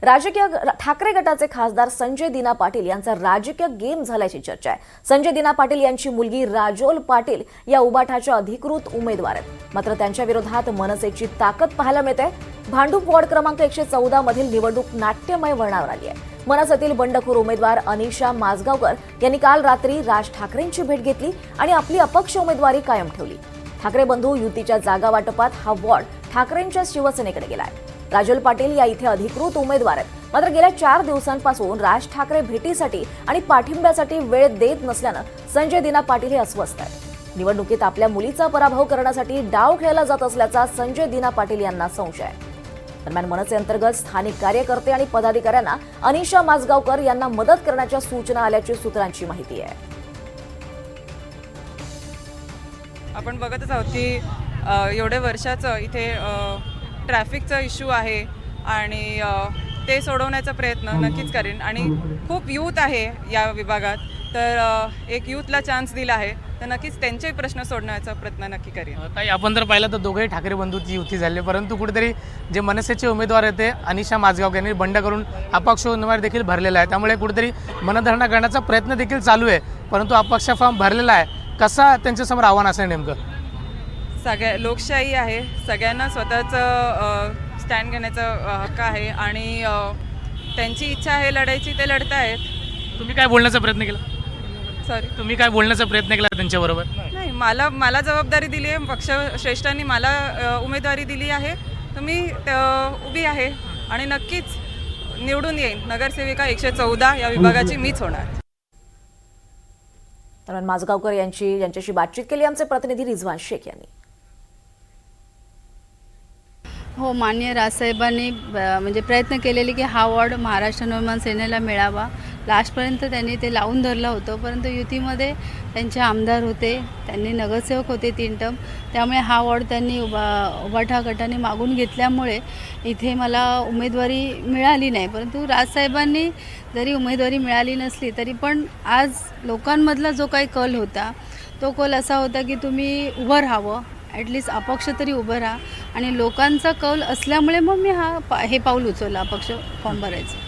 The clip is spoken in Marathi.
ठाकरे गटाचे खासदार संजय दिना पाटील यांचा राजकीय गेम झाल्याची चर्चा आहे। संजय दिना पाटील यांची मुलगी राजोल पाटील या उबाठाच्या अधिकृत उमेदवार आहेत। मात्र त्यांच्या विरोधात मनसेची ताकद पाहायला मिळते। भांडूप वॉर्ड क्रमांक 114 मधील निवडणूक नाट्यमय वळणावर आली आहे। मनसेतील बंडखोर उमेदवार अनिशा माजगावकर यांनी काल रात्री राज ठाकरेंची भेट घेतली आणि आपली अपक्ष उमेदवारी कायम ठेवली। ठाकरे बंधू युतीच्या जागा वाटपात हा वॉर्ड ठाकरेंच्या शिवसेनेकडे गेलाय। राजोल पाटील या इथे अधिकृत उमेदवार आहेत। मात्र गेल्या 4 दिवसांपासून राज ठाकरे भेटीसाठी आणि पाठिंब्यासाठी वेळ देत नसल्यानं संजय दिना पाटील हे अस्वस्थ आहेत। निवडणुकीत आपल्या मुलीचा पराभव करण्यासाठी डाव खेळला जात असल्याचा संजय दिना पाटील यांना संशय आहे। दरम्यान मनसे अंतर्गत स्थानिक कार्यकर्ते आणि पदाधिकाऱ्यांना अनिशा माजगावकर यांना मदत करण्याच्या सूचना आल्याची सूत्रांची माहिती आहे। आपण बघतच आहोत की एवढे वर्षाचं इथे ट्रॅफिकचा इश्यू आहे आणि ते सोडवण्याचा प्रयत्न नक्कीच करेन आणि खूप यूथ आहे या विभागात, तर एक यूथला चान्स दिला आहे तर नक्कीच त्यांचे प्रश्न सोडण्याचा प्रयत्न नक्की करेन। ताई, आपण जर पाहिलं तर दोघेही ठाकरे बंधूची युती झाली, परंतु कुठेतरी जे मनसेचे उमेदवार आहेत ते अनिशा माजगावकर यांनी बंड करून अपक्ष उमेदवार देखील भरलेला आहे। त्यामुळे कुठेतरी मनधरणा करण्याचा प्रयत्न देखील चालू आहे, परंतु अपक्ष फॉर्म भरलेला आहे। कसा त्यांच्यासमोर आव्हान असेल नेमकं? लोकशाही आहे, सगळ्यांना स्वतःचं स्टँड घेण्याचा हक्क आहे आणि त्यांची इच्छा आहे लढायची, ते लढतायत। तुम्ही काय बोलण्याचा प्रयत्न केला? तुम्ही काय बोलण्याचा प्रयत्न केला त्यांच्याबरोबर? नाही, मला जबाबदारी दिली आहे, पक्षश्रेष्ठांनी मला उमेदवारी दिली आहे, तर मी उभी आहे आणि नक्कीच निवडून येईन। नगरसेविका 114 या विभागाची मीच होणार। दरम्यान माजगावकर यांच्याशी बातचीत केली आमचे प्रतिनिधी रिजवान शेख यांनी। हो, माननीय राजसाहेबांनी म्हणजे प्रयत्न केलेले की हा वॉर्ड महाराष्ट्र नवनिर्माण सेनेला मिळावा। लास्टपर्यंत त्यांनी ते लावून धरलं होतं, परंतु युतीमध्ये त्यांचे आमदार होते, त्यांनी नगरसेवक होते 3 टर्म, त्यामुळे हा वॉर्ड त्यांनी उबाठा गटाने मागून घेतल्यामुळे इथे मला उमेदवारी मिळाली नाही। परंतु राजसाहेबांनी जरी उमेदवारी मिळाली नसली तरी पण आज लोकांमधला जो काही कल होता तो कल असा होता की तुम्ही उभं राहावं, ॲटलिस्ट अपक्ष तरी उभं राहा, आणि लोकांचा कौल असल्यामुळे मग मी हे पाऊल उचललं अपक्ष फॉर्म भरायचं।